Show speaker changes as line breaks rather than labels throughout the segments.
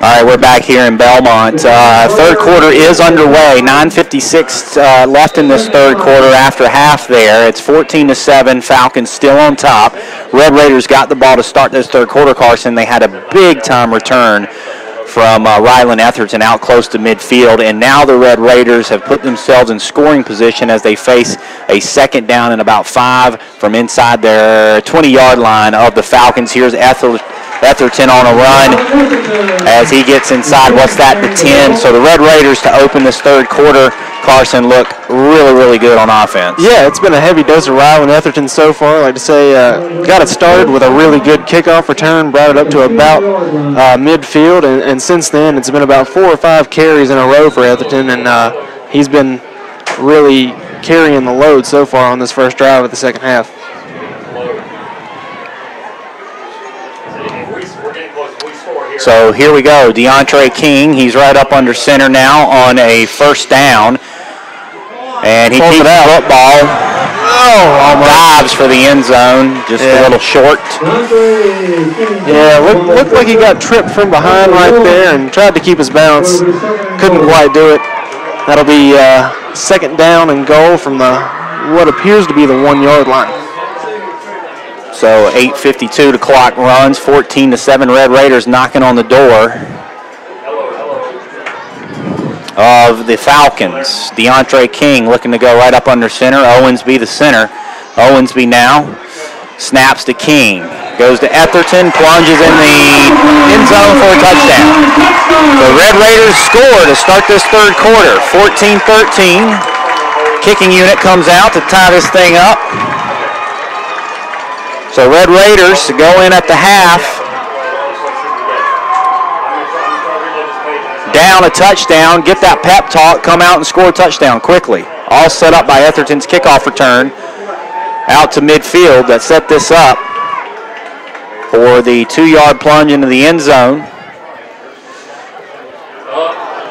All right, we're back here in Belmont. Third quarter is underway. 9:56 left in this third quarter after half there. It's 14-7. Falcons still on top. Red Raiders got the ball to start this third quarter, Carson. They had a big-time return from Rylan Etherton out close to midfield, and now the Red Raiders have put themselves in scoring position as they face a second down and about 5 from inside their 20-yard line of the Falcons. Here's Etherton on a run as he gets inside, what's that, the 10. So the Red Raiders to open this third quarter, Carson, look really, really good on offense.
Yeah, it's been a heavy dose of Rylan Etherton so far. Like to say, got it started with a really good kickoff return, brought it up to about midfield, and since then it's been about 4 or 5 carries in a row for Etherton, and he's been really carrying the load so far on this first drive of the second half.
So here we go, DeAndre King. He's right up under center now on a first down. And he keeps the football. Dives for the end zone, just a little short.
Yeah, looked like he got tripped from behind right there and tried to keep his balance. Couldn't quite do it. That'll be second down and goal from what appears to be the 1-yard line.
So 8:52 the clock runs, 14-7 Red Raiders knocking on the door of the Falcons. DeAndre King looking to go right up under center. Owensby the center. Owensby now snaps to King. Goes to Etherton, plunges in the end zone for a touchdown. The Red Raiders score to start this third quarter, 14-13. Kicking unit comes out to tie this thing up. So Red Raiders go in at the half, down a touchdown, get that pep talk, come out and score a touchdown quickly. All set up by Etherton's kickoff return out to midfield that set this up for the 2-yard plunge into the end zone.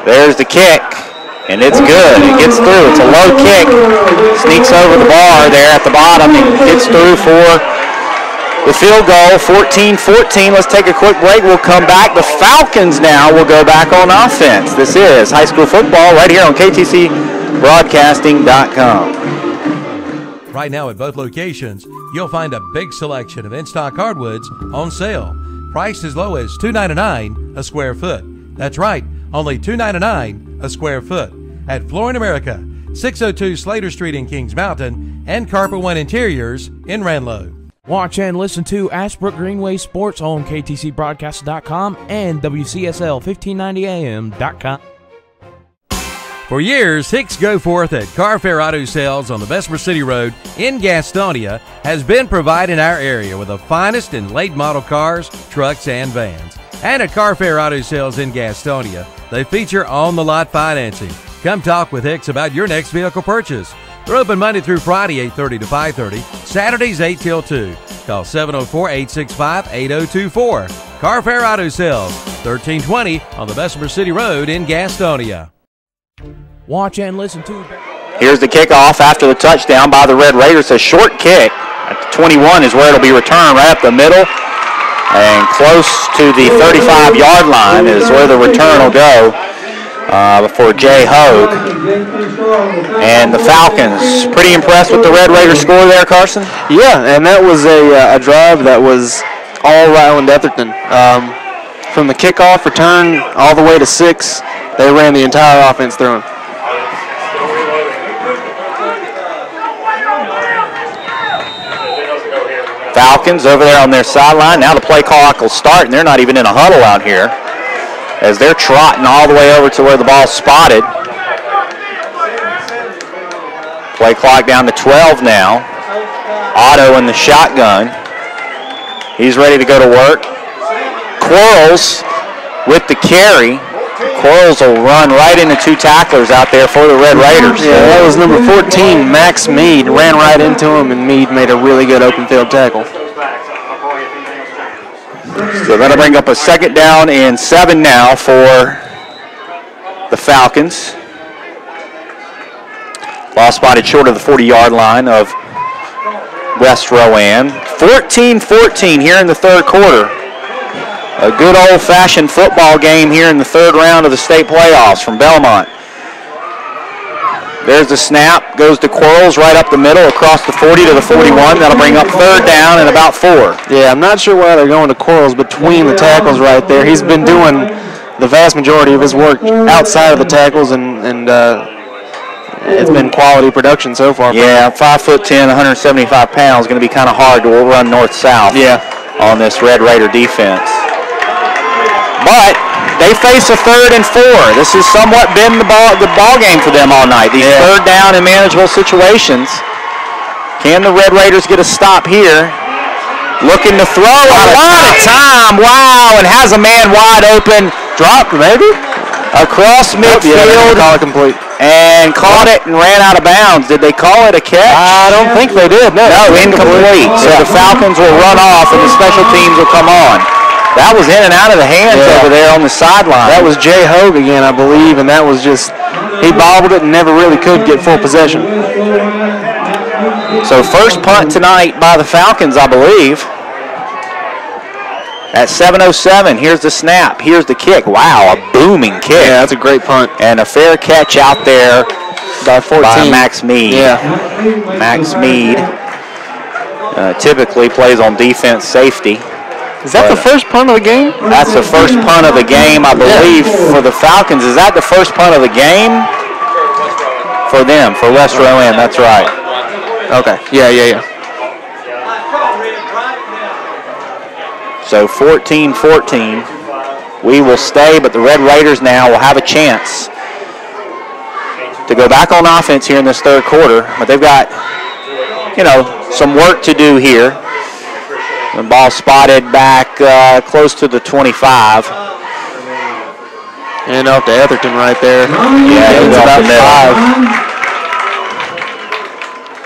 There's the kick, and it's good. It gets through. It's a low kick. Sneaks over the bar there at the bottom and gets through for the field goal. 14-14. Let's take a quick break. We'll come back. The Falcons now will go back on offense. This is high school football right here on KTCBroadcasting.com.
Right now at both locations, you'll find a big selection of in-stock hardwoods on sale. Priced as low as $2.99 a square foot. That's right, only $2.99 a square foot. At Flooring America, 602 Slater Street in Kings Mountain, and Carpet One Interiors in Ranlow.
Watch and listen to Ashbrook Greenway Sports on KTCBroadcast.com and WCSL1590AM.com.
For years, Hicks Go Forth at Car Fair Auto Sales on the Bessemer City Road in Gastonia has been providing our area with the finest in late model cars, trucks, and vans. And at Car Fair Auto Sales in Gastonia, they feature on-the-lot financing. Come talk with Hicks about your next vehicle purchase. They're open Monday through Friday, 8:30 to 5:30, Saturdays 8 till 2. Call 704-865-8024. Car Fair Auto Sales, 1320 on the Bessemer City Road in Gastonia.
Watch and listen to...
Here's the kickoff after the touchdown by the Red Raiders. A short kick at the 21 is where it'll be returned, right up the middle. And close to the 35-yard line is where the return will go. For Jay Hogue. And the Falcons, pretty impressed with the Red Raiders score there, Carson?
Yeah, and that was a drive that was all Ryland Etherton. From the kickoff return all the way to 6, they ran the entire offense through him.
Falcons over there on their sideline. Now the play clock will start, and they're not even in a huddle out here, as they're trotting all the way over to where the ball's spotted. Play clock down to 12 now. Otto in the shotgun. He's ready to go to work. Quarles with the carry. Quarles will run right into 2 tacklers out there for the Red Raiders.
Yeah, that was number 14, Max Mead. Ran right into him, and Mead made a really good open field tackle.
So that'll bring up a second down and 7 now for the Falcons. Ball spotted short of the 40-yard line of West Rowan. 14-14 here in the third quarter. A good old-fashioned football game here in the third round of the state playoffs from Belmont. There's the snap, goes to Quarles right up the middle, across the 40 to the 41. That'll bring up third down and about 4.
Yeah, I'm not sure why they're going to Quarles between the tackles right there. He's been doing the vast majority of his work outside of the tackles, and it's been quality production so far.
Yeah, 5'10", 175 pounds, going to be kind of hard to run north-south on this Red Raider defense. But they face a 3rd and 4. This has somewhat been the ball game for them all night. These third down and manageable situations. Can the Red Raiders get a stop here? Looking to throw a lot of time. Wow, and has a man wide open.
Dropped, maybe?
Across midfield.
Call it complete.
And caught it and ran out of bounds. Did they call it a catch?
I don't think they did. No,
incomplete. So the Falcons will run off and the special teams will come on. That was in and out of the hands over there on the sideline.
That was Jay Hogue again, I believe, and that was just, he bobbled it and never really could get full possession.
So first punt tonight by the Falcons, I believe. At 7:07, here's the snap, here's the kick. Wow, a booming kick.
Yeah, that's a great punt.
And a fair catch out there
by 14.
By Max Mead.
Yeah.
Max Mead typically plays on defense safety.
Is that the first punt of the game?
That's the first punt of the game, I believe, for the Falcons. Is that the first punt of the game? For them, for West Rowan, that's right.
Okay, yeah.
So 14-14. We will stay, but the Red Raiders now will have a chance to go back on offense here in this third quarter. But they've got, some work to do here. The ball spotted back close to the 25.
And off to Etherton right there.
Yeah, he's about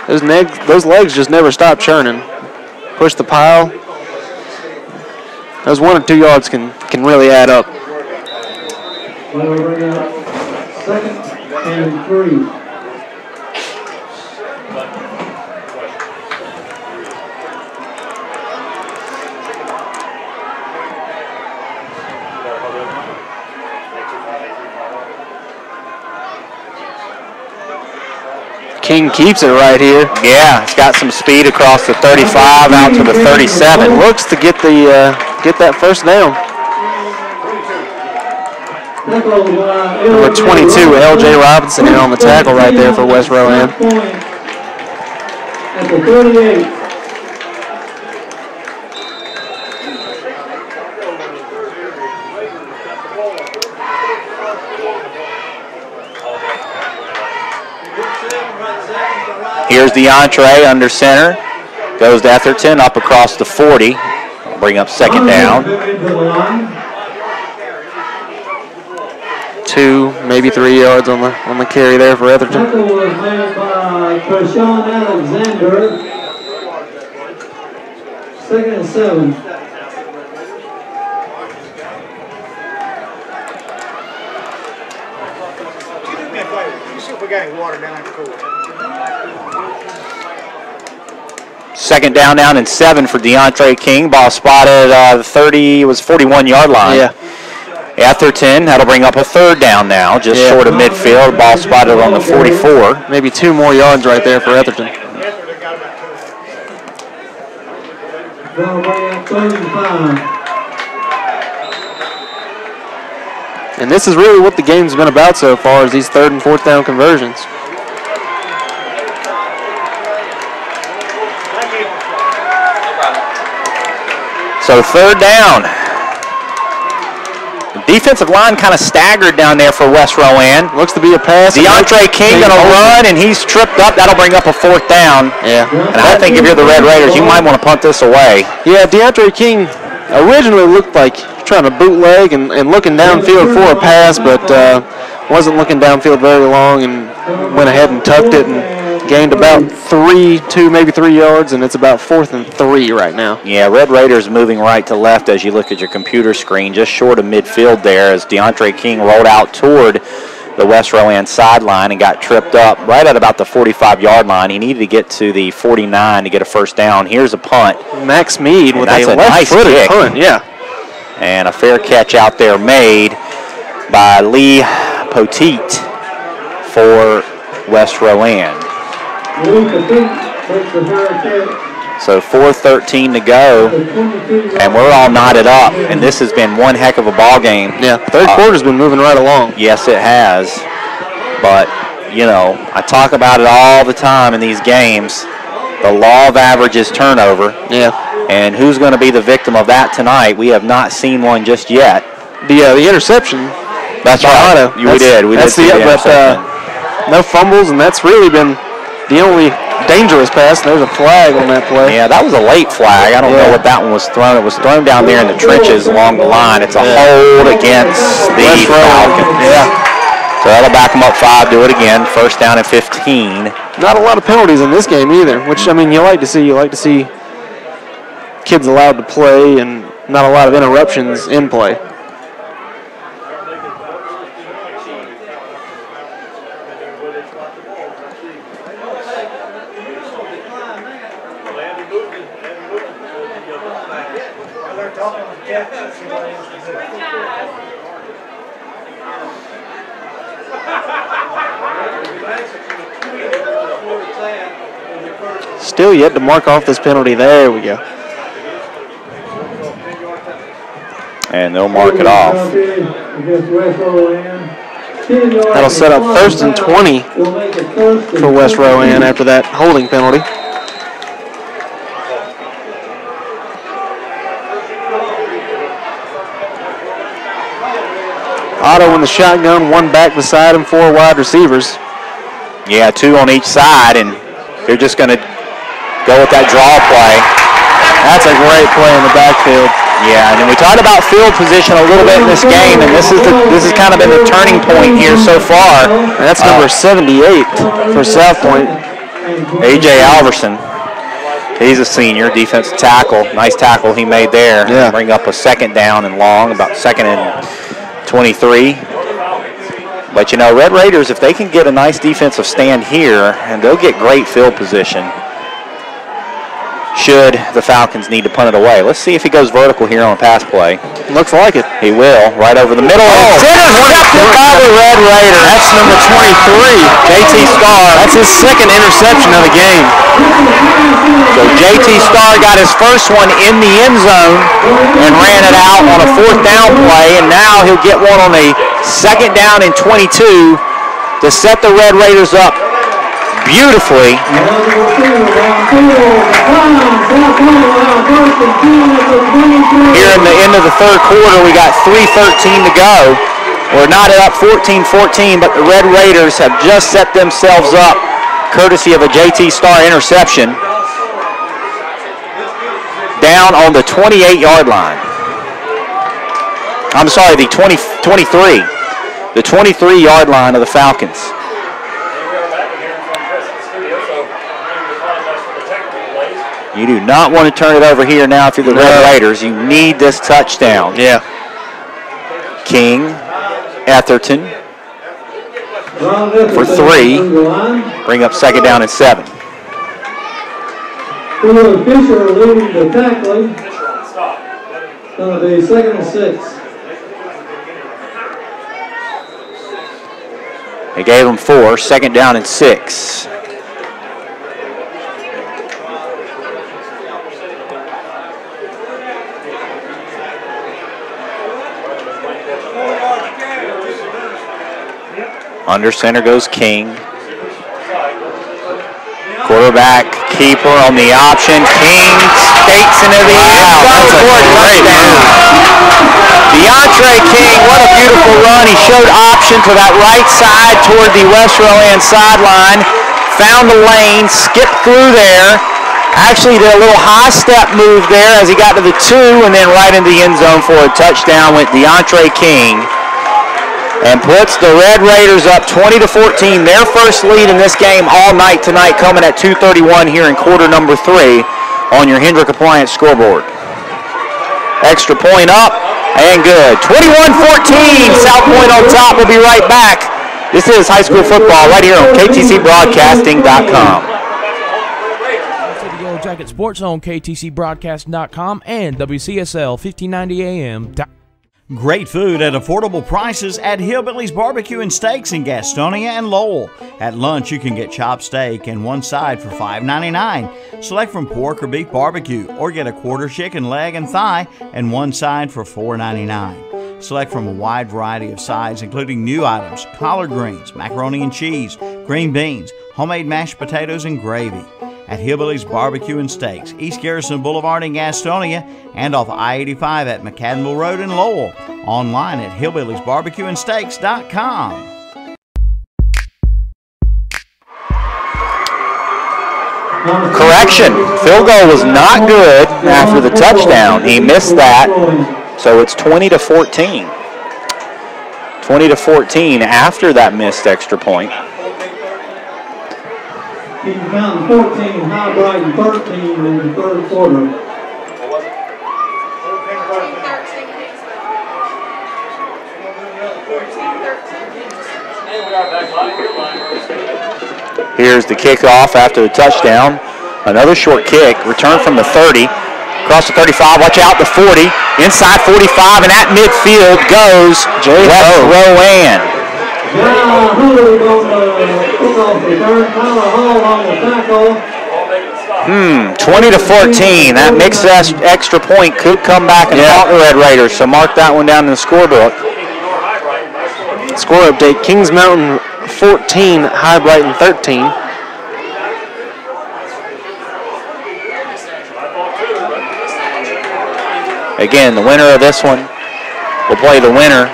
5. Those legs just never stop churning. Push the pile. Those 1 or 2 yards can really add up.
Second and 3.
King keeps it right here.
Yeah, it's got some speed across the 35 out to the 37.
Looks to get that first down. Number 22, L.J. Robinson in on the tackle right there for West Rowan.
At the 38.
Here's the entree under center. Goes to Etherton up across the 40. Bring up second down.
2, maybe 3 yards on the carry there for Etherton.
Tackle was made by Kershawn Alexander. Second and 7.
See if we got any water down at the cooler.
Second down and 7 for DeAndre King. Ball spotted the 41-yard line.
Yeah.
Etherton, that'll bring up a third down now, just short of midfield. Ball spotted on the 44.
Maybe 2 more yards right there for Etherton.
They'll bring up 3rd and 5.
And this is really what the game's been about so far, is these 3rd and 4th down conversions.
So 3rd down. The defensive line kind of staggered down there for West Rowan.
Looks to be a pass.
DeAndre King going to run, and he's tripped up. That'll bring up a 4th down.
Yeah.
And I think if you're the Red Raiders, you might want to punt this away.
Yeah, DeAndre King originally looked like trying to bootleg and looking downfield for a pass, but wasn't looking downfield very long and went ahead and tucked it and gained about 2, maybe 3 yards, and it's about 4th and 3 right now.
Yeah, Red Raiders moving right to left as you look at your computer screen, just short of midfield there as DeAndre King rolled out toward the West Rowan sideline and got tripped up right at about the 45-yard line. He needed to get to the 49 to get a first down. Here's a punt.
Max Mead with a
left-footed
nice punt, yeah.
And a fair catch out there made by Lee Poteet for West Rowan. So 4:13 to go, and we're all knotted up, and this has been one heck of a ball game.
Yeah, third quarter's been moving right along.
Yes, it has. But, you know, I talk about it all the time in these games. The law of averages turnover.
Yeah.
And who's going to be the victim of that tonight? We have not seen one just yet.
The interception.
That's right. We did. No
fumbles, and that's really been the only dangerous pass. There's a flag on that play.
Yeah, that was a late flag. I don't know what that one was thrown. It was thrown down there in the trenches along the line. It's a hold against the Falcons.
Yeah.
So that'll back them up 5. Do it again. First down and 15.
Not a lot of penalties in this game either, which, I mean, you like to see. You like to see kids allowed to play and not a lot of interruptions in play. Still yet to mark off this penalty. There we go.
And they'll mark it off.
That'll set up 1st and 20 for West Rowan after that holding penalty. Otto in the shotgun, 1 back beside him, 4 wide receivers.
Yeah, 2 on each side, and they're just going to go with that draw play.
That's a great play in the backfield.
Yeah, and then we talked about field position a little bit in this game, and this is kind of been the turning point here so far.
And that's number 78 for South Point.
A.J. Alverson. He's a senior, defensive tackle. Nice tackle he made there.
Yeah.
Bring up a 2nd down and long, about 2nd and 23. But, you know, Red Raiders, if they can get a nice defensive stand here, and they'll get great field position, should the Falcons need to punt it away. Let's see if he goes vertical here on a pass play.
Looks like it.
He will, right over the middle.
Oh,
Intercepted by the Red Raiders.
That's number 23.
J.T. Starr.
That's his 2nd interception of the game.
So J.T. Starr got his first one in the end zone and ran it out on a 4th down play, and now he'll get one on a 2nd down and 22 to set the Red Raiders up beautifully. Here in the end of the 3rd quarter, we got 3:13 to go. We're not up 14-14, but the Red Raiders have just set themselves up courtesy of a J.T. Starr interception down on the 28-yard line. I'm sorry, the 23. The 23-yard line of the Falcons. You do not want to turn it over here now if you're the Red Raiders. You need this touchdown.
Yeah.
King, Etherton for 3. Bring up 2nd down and 7.
Fisher leading the tackling. Going to be 2nd and 6.
They gave him 4, 2nd down and 6. Under center goes King. Quarterback keeper on the option. King skates into the end zone for a touchdown. DeAndre King, what a beautiful run. He showed option to that right side toward the West Rowan sideline. Found the lane, skipped through there. Actually did a little high step move there as he got to the 2 and then right in the end zone for a touchdown with DeAndre King. And puts the Red Raiders up 20-14. Their first lead in this game all night tonight, coming at 2:31 here in quarter number 3 on your Hendrick Appliance scoreboard. Extra point up and good. 21-14. South Point on top. We'll be right back. This is high school football right here on KTCBroadcasting.com.
Yellow Jacket Sports on KTCBroadcasting.com and WCSL 1590 AM.
Great food at affordable prices at Hillbilly's Barbecue and Steaks in Gastonia and Lowell. At lunch, you can get chopped steak and one side for $5.99. Select from pork or beef barbecue, or get a quarter chicken leg and thigh and one side for $4.99. Select from a wide variety of sides, including new items, collard greens, macaroni and cheese, green beans, homemade mashed potatoes, and gravy. At Hillbilly's Barbecue and Steaks, East Garrison Boulevard in Gastonia, and off I-85 at McAdenville Road in Lowell. Online at hillbillysbarbecueandsteaks.com.
Correction, field goal was not good after the touchdown. He missed that, so it's 20-14. 20-14 after that missed extra point.
Kings Mountain 14, High Brighton 13 in the third quarter.
Here's the kickoff after the touchdown. Another short kick, return from the 30, across the 35, watch out, the 40, inside 45, and at midfield goes West Rowan. 20-14. That mixed extra point could come back and help the Red Raiders, so mark that one down in the scorebook.
Score update, Kings Mountain 14, High Brighton 13.
Again, the winner of this one will play the winner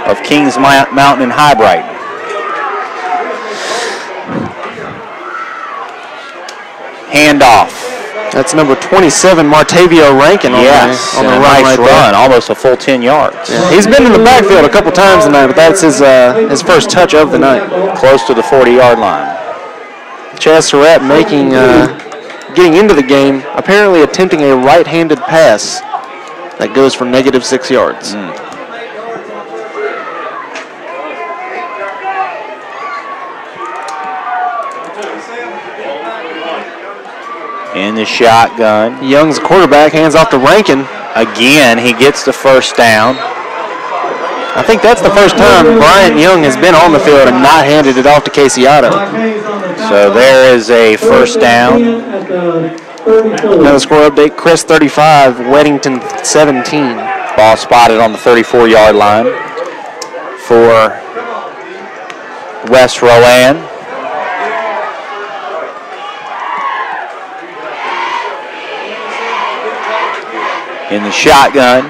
of Kings Mountain and High Brighton.
Handoff. That's number 27, Martavio Rankin on the run.
Nice run, almost a full 10 yards.
Yeah, he's been in the backfield a couple times tonight, but that's his first touch of the night.
Close to the 40-yard line.
Chaz Surratt getting into the game, apparently attempting a right-handed pass that goes for -6 yards.
In the shotgun.
Young's quarterback, hands off to Rankin.
Again, he gets the first down.
I think that's the first time Bryant Young has been on the field and not handed it off to Casey Otto.
So there is a first down.
Another score update, Chris 35, Weddington 17.
Ball spotted on the 34-yard line for West Rowan. In the shotgun.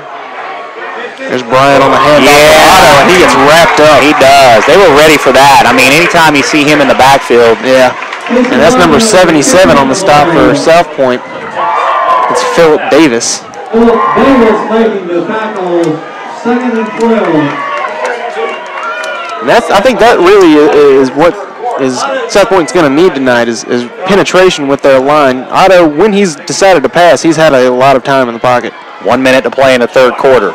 There's Bryant on the handoff.
Yeah,
and he gets wrapped up.
He does. They were ready for that. I mean, anytime you see him in the backfield.
Yeah. And that's number 77 on the stop for South Point. It's Philip Davis.
Philip Davis making the tackle, 2nd and 12.
And I think that really is what South Point's going to need tonight is penetration with their line. Otto, when he's decided to pass, he's had a lot of time in the pocket.
1 minute to play in the third quarter.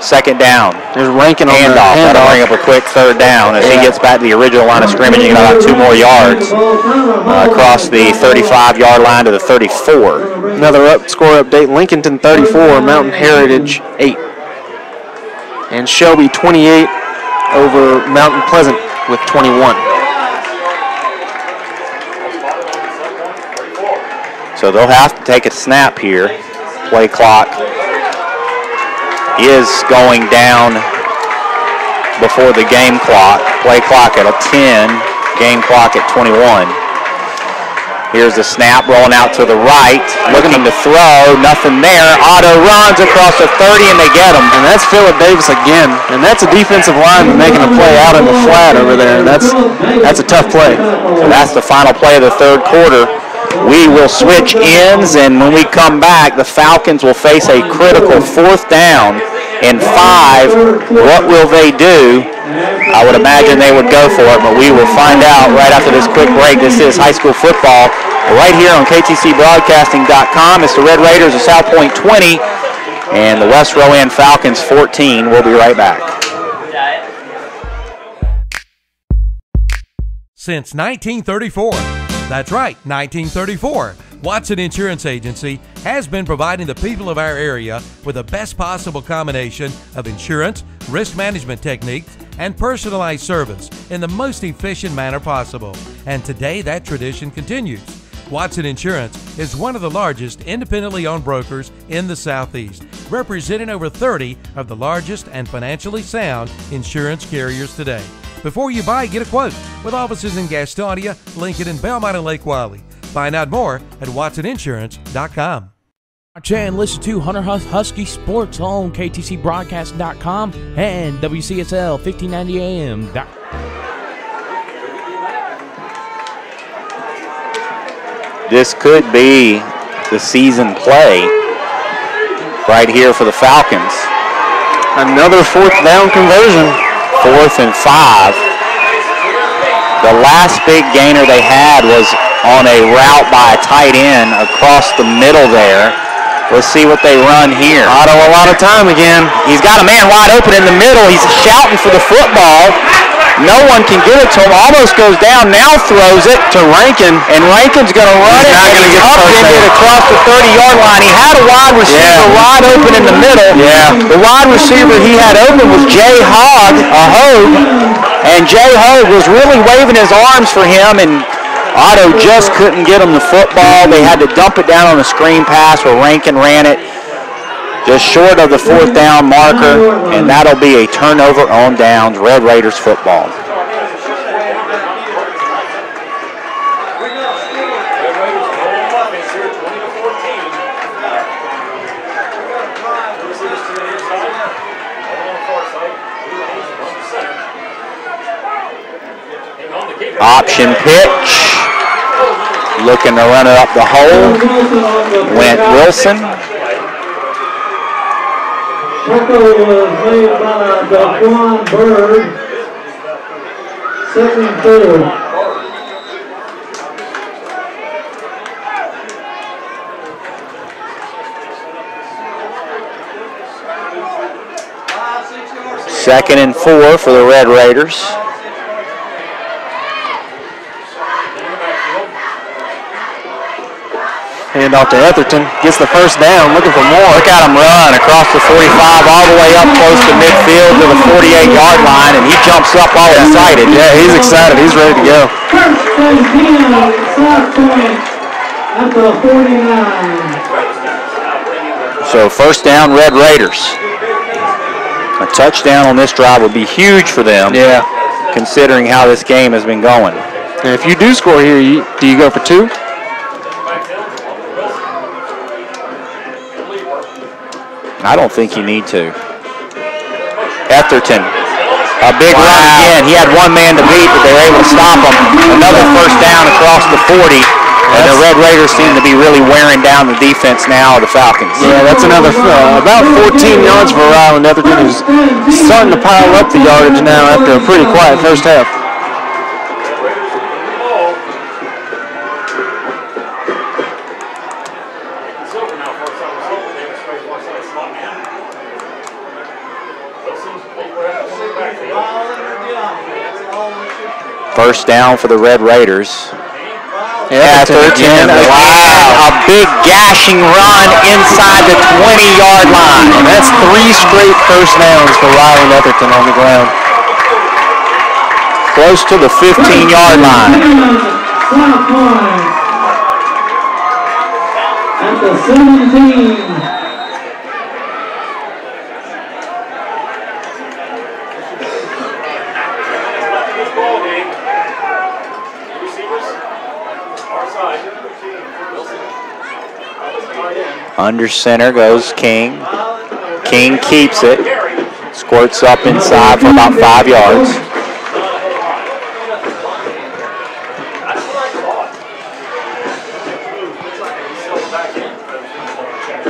Second down.
There's Rankin on the
handoff. That'll bring up a quick third down as he gets back to the original line of scrimmage. He got about 2 more yards across the 35-yard line to the 34.
Another score update, Lincolnton 34, Mountain Heritage 8. And Shelby 28 over Mountain Pleasant with 21.
So they'll have to take a snap here. Play clock is going down before the game clock. Play clock at a 10, game clock at 21. Here's the snap rolling out to the right, looking to throw, nothing there. Otto runs across the 30 and they get him.
And that's Philip Davis again. And that's a defensive lineman making a play out in the flat over there. That's a tough play.
So that's the final play of the third quarter. We will switch ends, and when we come back, the Falcons will face a critical 4th down and 5. What will they do? I would imagine they would go for it, but we will find out right after this quick break. This is high school football right here on KTCBroadcasting.com. It's the Red Raiders of South Point 20 and the West Rowan Falcons 14. We'll be right back.
Since 1934. That's right, 1934. Watson Insurance Agency has been providing the people of our area with the best possible combination of insurance, risk management techniques, and personalized service in the most efficient manner possible. And today that tradition continues. Watson Insurance is one of the largest independently owned brokers in the Southeast, representing over 30 of the largest and financially sound insurance carriers today. Before you buy, get a quote with offices in Gastonia, Lincoln, and Belmont and Lake Wylie. Find out more at watsoninsurance.com.
Watch and listen to Hunter Husky Sports on ktcbroadcast.com and WCSL 1590 AM.
This could be the season play right here for the Falcons.
Another fourth down conversion.
4th and 5. The last big gainer they had was on a route by a tight end across the middle there. Let's see what they run here.
Otto a lot of time again.
He's got a man wide open in the middle. He's shouting for the football. No one can get it to him. Almost goes down. Now throws it
To Rankin.
and Rankin's going to run it.
Not
And
gonna
he's
get the first
upended
down.
across the 30-yard line. He had a wide receiver wide open in the middle.
Yeah.
The wide receiver he had open was Jay Hogue, and Jay Hogue was really waving his arms for him, and Otto just couldn't get him the football. They had to dump it down on a screen pass where Rankin ran it just short of the 4th down marker, and that'll be a turnover on downs, Red Raiders football. Option pitch. Looking to run it up the hole. Went Wilson.
Tackle was made by Daquan Bird. 2nd and 4.
Second and 4 for the Red Raiders.
Hand off to Etherton. Gets the first down. Looking for more.
Look at him run across the 45 all the way up close to midfield to the 48-yard line, and he jumps up all excited.
Yeah, he's excited. He's ready to go.
First and 10, South Point at the 49.
So first down, Red Raiders. A touchdown on this drive would be huge for them.
Yeah.
Considering how this game has been going.
And if you do score here, do you go for 2?
I don't think you need to. Etherton, a big run again. He had one man to beat, but they were able to stop him. Another first down across the 40. And the Red Raiders seem to be really wearing down the defense now of the Falcons.
Yeah, that's another about 14 yards for Ryland Etherton, who's starting to pile up the yardage now after a pretty quiet first half.
First down for the Red Raiders.
Etherton,
wow, a big gashing run inside the 20-yard line.
And that's 3 straight first downs for Ryland Etherton on the ground.
Close to the 15-yard line.
South Point at the 17.
Under center goes King. King keeps it. Squirts up inside for about 5 yards.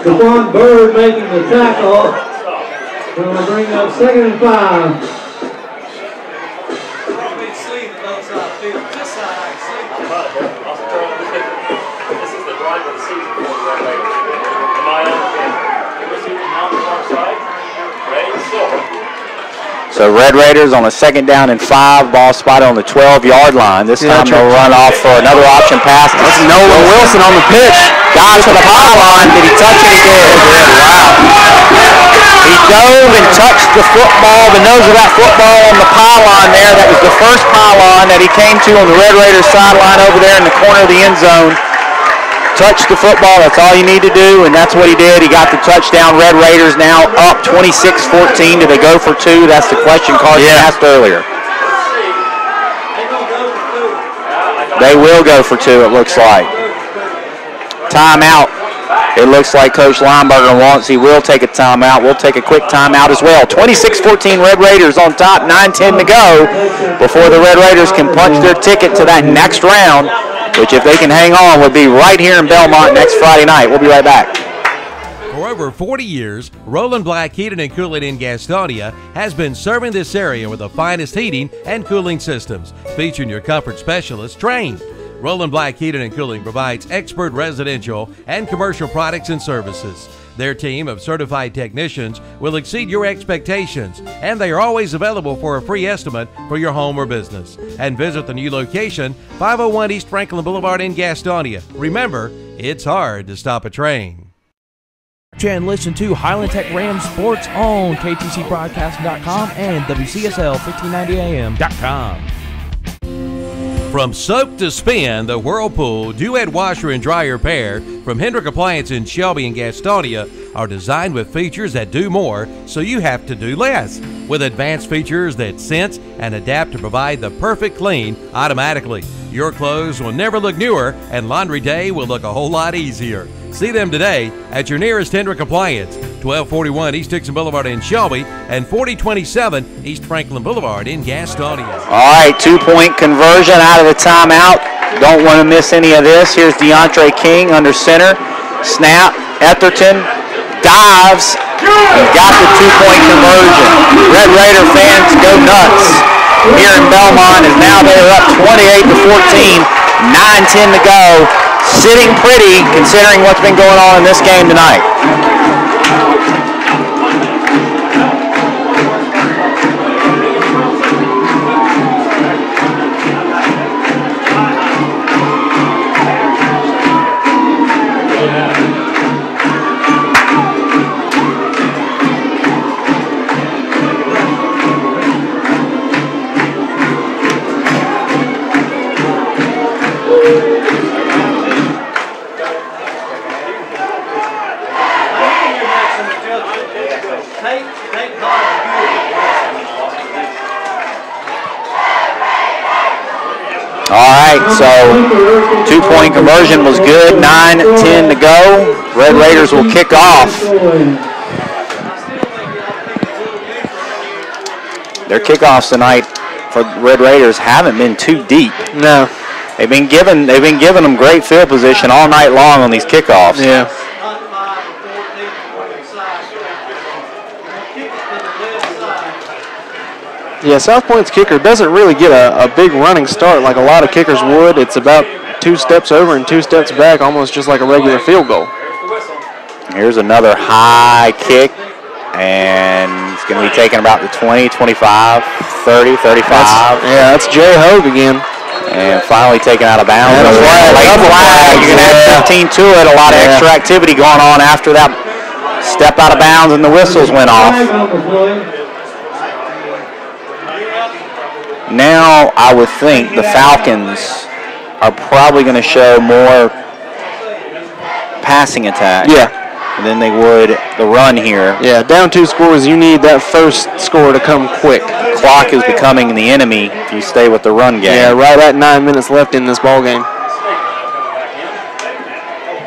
Daquan Bird making the tackle. Going to bring up 2nd and 5.
So Red Raiders on a 2nd down and 5, ball spotted on the 12-yard line. This time they'll run off for another option pass.
That's Nolan Wilson on the pitch.
Got to the pylon. Did he touch it? He did. Wow. He dove and touched the football, the nose of that football on the pylon there. That was the first pylon that he came to on the Red Raiders sideline over there in the corner of the end zone. Touch the football, that's all you need to do, and that's what he did. He got the touchdown. Red Raiders now up 26-14. Do they go for 2? That's the question Carson asked earlier. They will go for 2, it looks like. Timeout. It looks like Coach Lineberger wants. He will take a timeout. We'll take a quick timeout as well. 26-14 Red Raiders on top, 9-10 to go before the Red Raiders can punch their ticket to that next round, which if they can hang on would be right here in Belmont next Friday night. We'll be right back.
For over 40 years, Roland Black Heating and Cooling in Gastonia has been serving this area with the finest heating and cooling systems, featuring your comfort specialists trained. Roland Black Heating and Cooling provides expert residential and commercial products and services. Their team of certified technicians will exceed your expectations, and they are always available for a free estimate for your home or business. And visit the new location, 501 East Franklin Boulevard in Gastonia. Remember, it's hard to stop a train.
And listen to Highland Tech Ram Sports on ktcbroadcasting.com and WCSL1590am.com.
From soak to spin, the Whirlpool Duet Washer and Dryer pair from Hendrick Appliance in Shelby and Gastonia are designed with features that do more, so you have to do less. With advanced features that sense and adapt to provide the perfect clean automatically. Your clothes will never look newer, and laundry day will look a whole lot easier. See them today at your nearest Hendrick Appliance, 1241 East Dixon Boulevard in Shelby and 4027 East Franklin Boulevard in Gastonia.
All right, 2-point conversion out of the timeout. Don't want to miss any of this. Here's DeAndre King under center. Snap, Etherton dives and got the 2-point conversion. Red Raider fans go nuts here in Belmont, as now they are up 28-14, 9-10 to go. Sitting pretty considering what's been going on in this game tonight. All right, so 2-point conversion was good, 9-10 to go. Red Raiders will kick off. Their kickoffs tonight for Red Raiders haven't been too deep.
No.
They've been giving them great field position all night long on these kickoffs.
Yeah. Yeah, South Point's kicker doesn't really get a big running start like a lot of kickers would. It's about 2 steps over and 2 steps back, almost just like a regular field goal.
Here's another high kick, and it's going to be taken about the 20, 25, 30, 35.
That's Jay Hogue again.
And finally taken out of bounds.
And a flag.
You're going to add 15 to it. A lot of extra activity going on after that step out of bounds and the whistles went off. Now I would think the Falcons are probably going to show more passing attack than they would the run here.
Yeah, down 2 scores, you need that first score to come quick.
Clock is becoming the enemy if you stay with the run game.
Yeah, right at 9 minutes left in this ball game.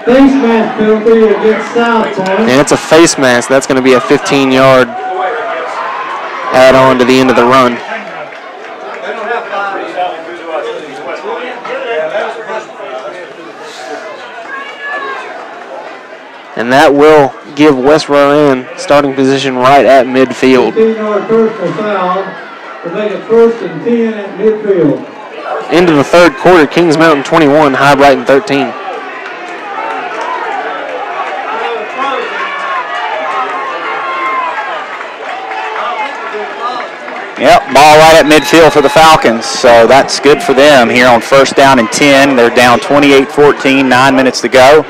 Face mask penalty against South Point.
And it's a face mask. That's going to be a 15-yard add-on to the end of the run. And that will give West Rowan starting position right at midfield.
15-yard personal foul to make it 1st and 10 at midfield.
Into the 3rd quarter, Kings Mountain 21, High Brighton 13.
Yep, ball right at midfield for the Falcons, so that's good for them here on 1st down and 10. They're down 28-14, 9 minutes to go.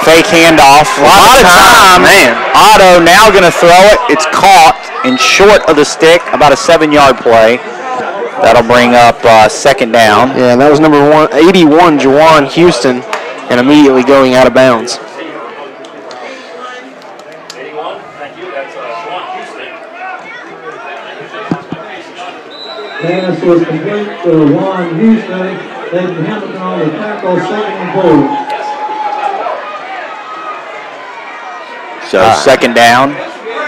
Fake handoff, a lot of time.
Man.
Otto now going to throw it. It's caught and short of the stick, about a 7-yard play. That'll bring up 2nd down.
Yeah, and that was number 81, Juwan Houston, and immediately going out of bounds.
Pass was complete to Juan Houston. Nathan Hamilton on the tackle, 2nd and 4.
So 2nd down.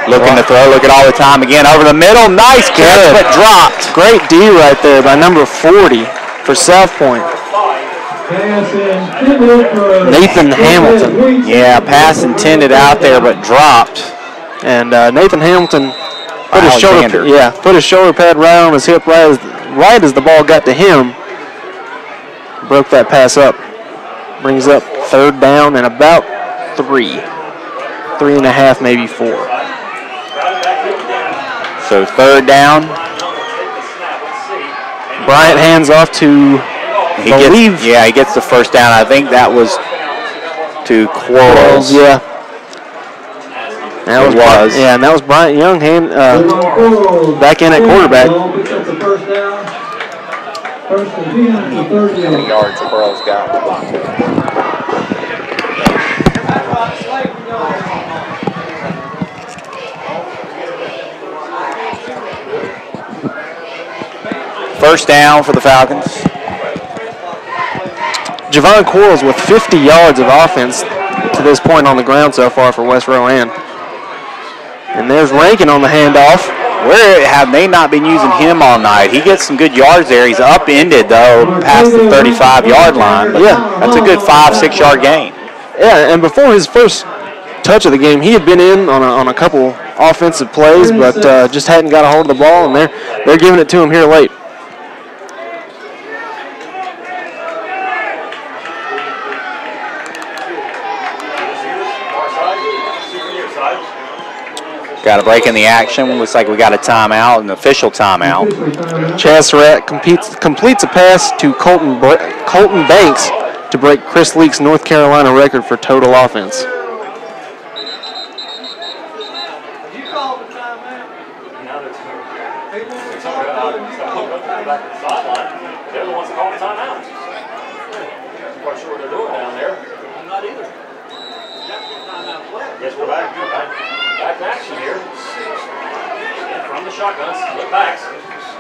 Looking to throw. Look at all the time again. Over the middle. Nice catch, but dropped.
Great D right there by number 40 for South Point. Nathan Hamilton.
Yeah, pass intended out there, but dropped.
And Nathan Hamilton put his shoulder pad right on his hip right as the ball got to him. Broke that pass up. Brings up 3rd down and about 3.5, maybe 4.
So 3rd down.
Bryant hands off to
he gets the 1st down. I think that was to Quarles.
Yeah. And that was Bryant Young back in at quarterback.
How many yards Quarles got? First down for the Falcons.
Javon Quarles with 50 yards of offense to this point on the ground so far for West Rowan. And there's Rankin on the handoff.
Where have they not been using him all night? He gets some good yards there. He's upended, though, past the 35-yard line. But yeah, that's a good 5-6 yard gain.
Yeah, and before his first touch of the game, he had been in on a couple offensive plays, but just hadn't got a hold of the ball, and they're giving it to him here late.
Got a break in the action. Looks like we got a timeout, an official timeout.
Chaz Surratt completes a pass to Colton Banks to break Chris Leake's North Carolina record for total offense.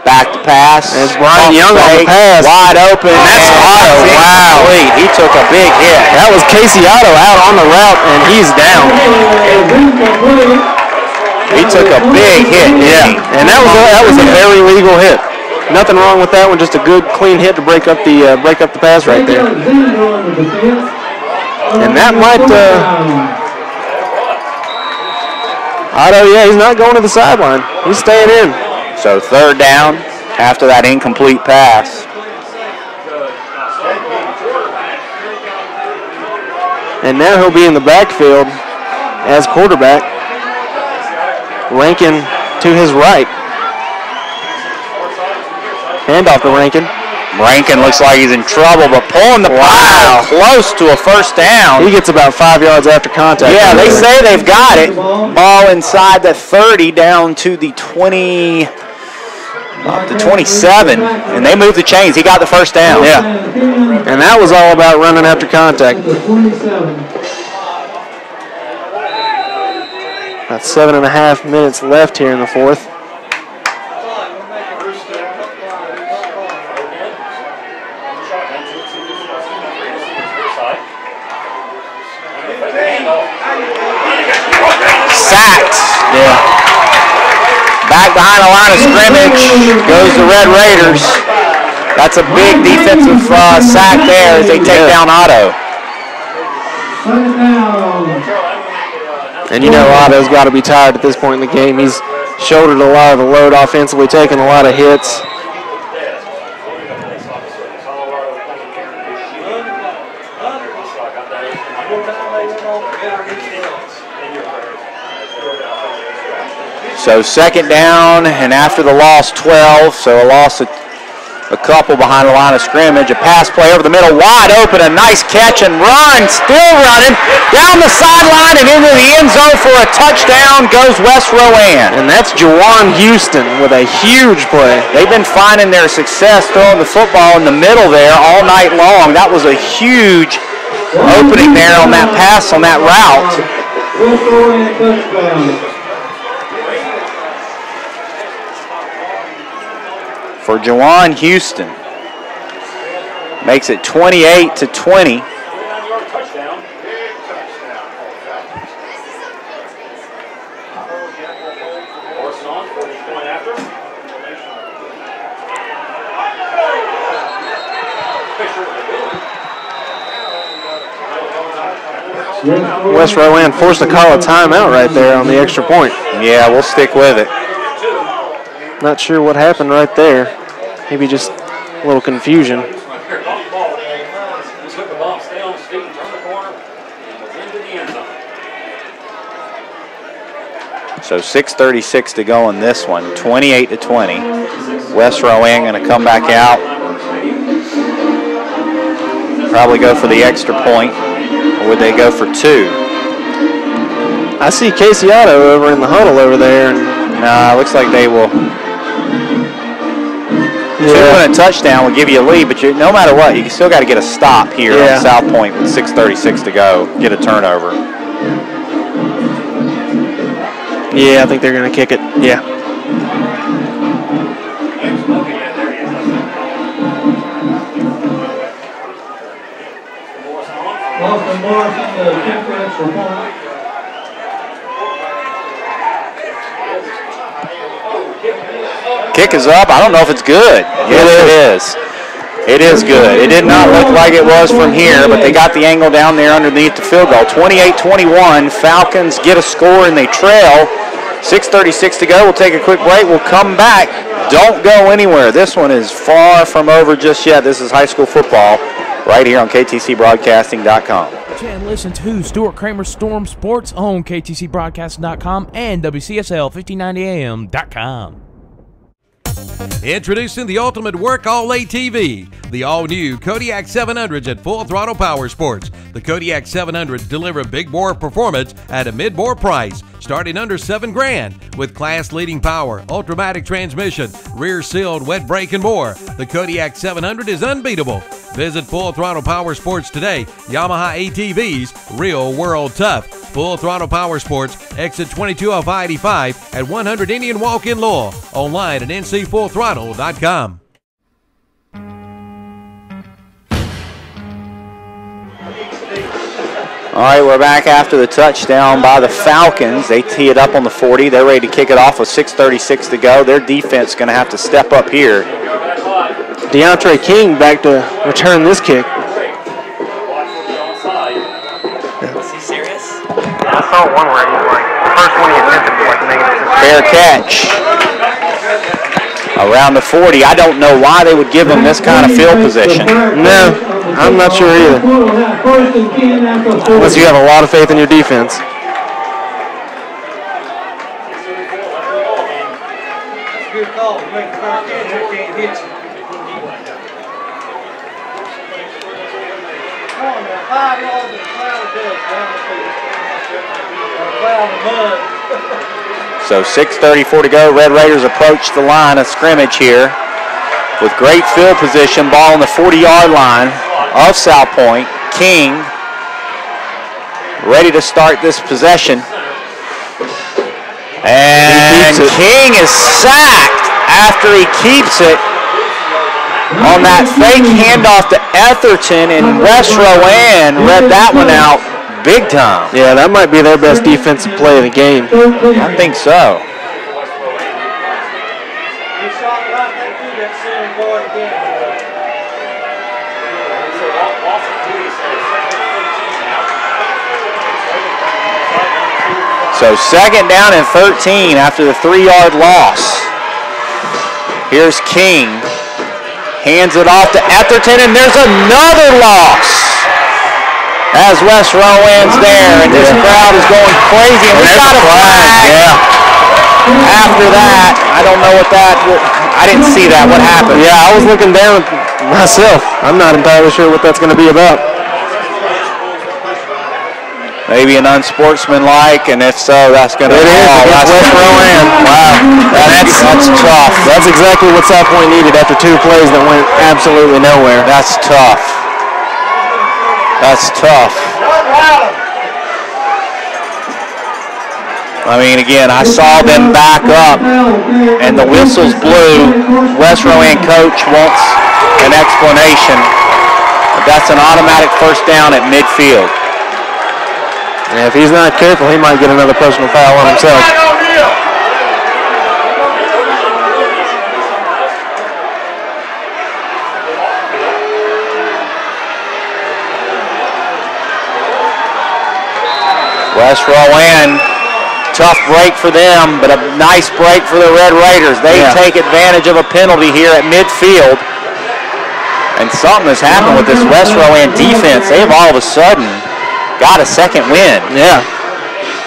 Back to pass.
There's Brian Young on the pass.
Wide open.
That's Otto.
Wow. He took a big hit.
That was Casey Otto out on the route, and he's down.
He took a big hit.
Yeah, and that was a very legal hit. Nothing wrong with that one. Just a good, clean hit to break up the pass right there. And that might. Otto, yeah, he's not going to the sideline. He's staying in.
So 3rd down after that incomplete pass.
And now he'll be in the backfield as quarterback. Rankin to his right. Handoff to Rankin.
Rankin looks like he's in trouble, but pulling the pile close to a 1st down.
He gets about 5 yards after contact.
Yeah, they say they've got it. Ball inside the 30 down to the 20, the 27, and they moved the chains. He got the 1st down.
Yeah, and that was all about running after contact. About 7.5 minutes left here in the 4th.
Sacked. Yeah. Back behind the line of scrimmage goes the Red Raiders. That's a big defensive sack there as they take down Otto.
And you know Otto's got to be tired at this point in the game. He's shouldered a lot of the load offensively, taking a lot of hits.
So So second down, and after the loss, 12. So a loss a couple behind the line of scrimmage. A pass play over the middle, wide open, a nice catch and run, still running down the sideline and into the end zone for a touchdown goes West Rowan.
And that's Jawan Houston with a huge play.
They've been finding their success throwing the football in the middle there all night long. That was a huge opening there on that pass, on that route.
West Rowan touchdown.
For Jawan Houston. Makes it 28-20.
West Rowan forced to call a timeout right there on the extra point.
Yeah, we'll stick with it.
Not sure what happened right there. Maybe just a little confusion.
So 6:36 to go in this one, 28-20. West Rowan going to come back out. Probably go for the extra point, or would they go for two?
I see Casey Otto over in the huddle over there.
Nah, looks like they will. Two and a touchdown will give you a lead, but no matter what, you still got to get a stop here on South Point with 6:36 to go, get a turnover.
Yeah, I think they're going to kick it. Yeah.
Austin Morrison, the defense report.
Kick is up. I don't know if it's good. Yes, it is. It is good. It did not look like it was from here, but they got the angle down there underneath the field goal. 28-21. Falcons get a score and they trail. 6:36 to go. We'll take a quick break. We'll come back. Don't go anywhere. This one is far from over just yet. This is high school football right here on KTCBroadcasting.com.
And listen to Stuart Kramer Storm Sports on KTCBroadcasting.com and WCSL1590AM.com.
Introducing the ultimate work all ATV, the all-new Kodiak 700s at Full Throttle Power Sports. The Kodiak 700s deliver big bore performance at a mid-bore price, starting under $7,000 with class-leading power, ultramatic transmission, rear-sealed wet brake, and more. The Kodiak 700 is unbeatable. Visit Full Throttle Power Sports today. Yamaha ATVs, real world tough. Full Throttle Power Sports, exit 22 off I-85 at 100 Indian Walk in Lowell. Online at ncfullthrottle.com.
All right, we're back after the touchdown by the Falcons. They tee it up on the 40. They're ready to kick it off with 6:36 to go. Their defense is going to have to step up here.
DeAndre King back to return this kick.
Is he serious?
I saw one where he was like, the first one he attempted was like negative.
Fair catch. Around the 40. I don't know why they would give them this kind of field position.
No, I'm not sure either. Unless you have a lot of faith in your defense.
Good call. You make the first catch, they can't hit you. Come on now, 5 yards in a cloud of dust down the field. A cloud of mud.
So 6:34 to go. Red Raiders approach the line of scrimmage here with great field position. Ball on the 40-yard line of South Point. King ready to start this possession. And King is sacked after he keeps it on that fake handoff to Etherton, and West Rowan read that one out big time.
Yeah, that might be their best defensive play of the game.
I think so.
He shot right back through that center guard again.
So second down and 13 after the 3-yard loss. Here's King. Hands it off to Etherton, and there's another loss. As West Rowan's there, and this crowd is going crazy. And we got a flag.
Yeah.
After that, I don't know what that, I didn't see that. What happened?
Yeah, I was looking down myself. I'm not entirely sure what that's going to be about.
Maybe an unsportsmanlike, and if so, that's going to be
West Rowan. Wow,
that's tough.
That's exactly what South Point needed after 2 plays that went absolutely nowhere.
That's tough. That's tough. I mean, again, I saw them back up, and the whistles blew. West Rowan coach wants an explanation. But that's an automatic first down at midfield.
Yeah, if he's not careful, he might get another personal foul on himself.
West Rowan, tough break for them, but a nice break for the Red Raiders. They take advantage of a penalty here at midfield. And something has happened with this West Rowan defense. They have all of a sudden got a second win.
Yeah.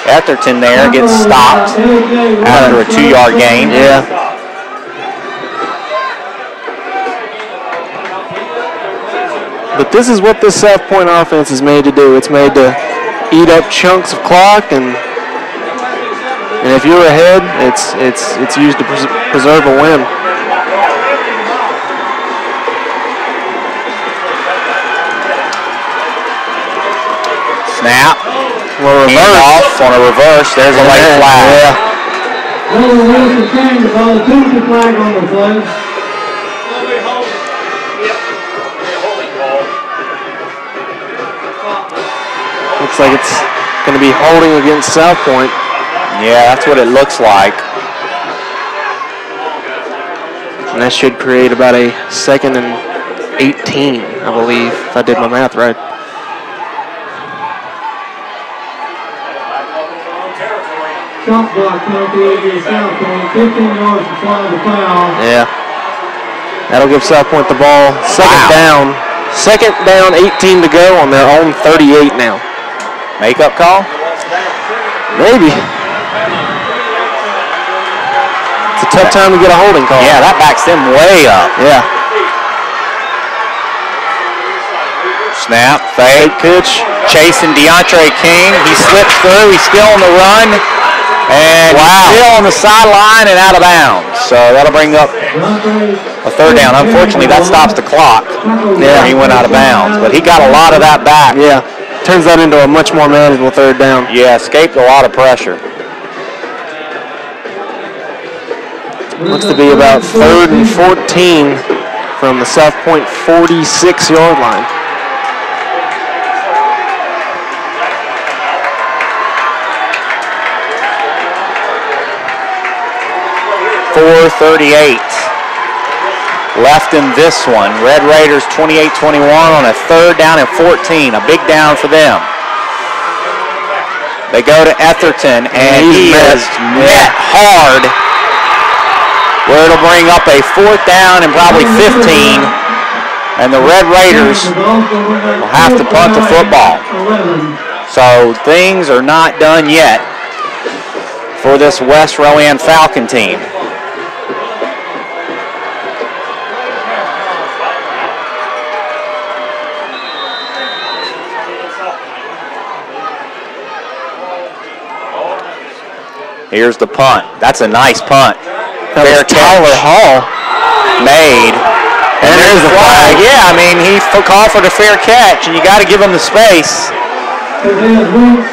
Etherton there gets stopped after a 2-yard gain.
Yeah. But this is what this South Point offense is made to do. It's made to eat up chunks of clock, and if you're ahead, it's used to preserve a win.
Snap. Off on a reverse. There's a late flag.
Yeah.
Flag on the play.
Looks like it's going to be holding against South Point.
Yeah, that's what it looks like.
And that should create about a 2nd and 18, I believe, if I did my math right.
Shot block penalty against South Point. 15 yards to fly the foul.
Yeah. That'll give South Point the ball. Second down. 18 to go on their own 38 now.
Makeup call?
Maybe. It's a tough time to get a holding call.
Yeah, that backs them way up.
Yeah.
Snap, fake, pitch. Chasing DeAndre King. He slips through. He's still on the run. And still on the sideline and out of bounds. So that'll bring up a 3rd down. Unfortunately, that stops the clock. Yeah, he went out of bounds. But he got a lot of that back.
Yeah. Turns that into a much more manageable 3rd down.
Yeah, escaped a lot of pressure.
Looks to be about 3rd and 14 from the South Point 46-yard line.
4:38 left in this one. Red Raiders 28-21 on a 3rd down and 14. A big down for them. They go to Etherton, and he is met hard, where it'll bring up a 4th down and probably 15. And the Red Raiders will have to punt the football. So things are not done yet for this West Rowan Falcon team. Here's the punt. That's a nice punt. Fair
Tyler Hall
made. And there's the flag. Yeah, I mean, he called for the fair catch, and you got to give him the space.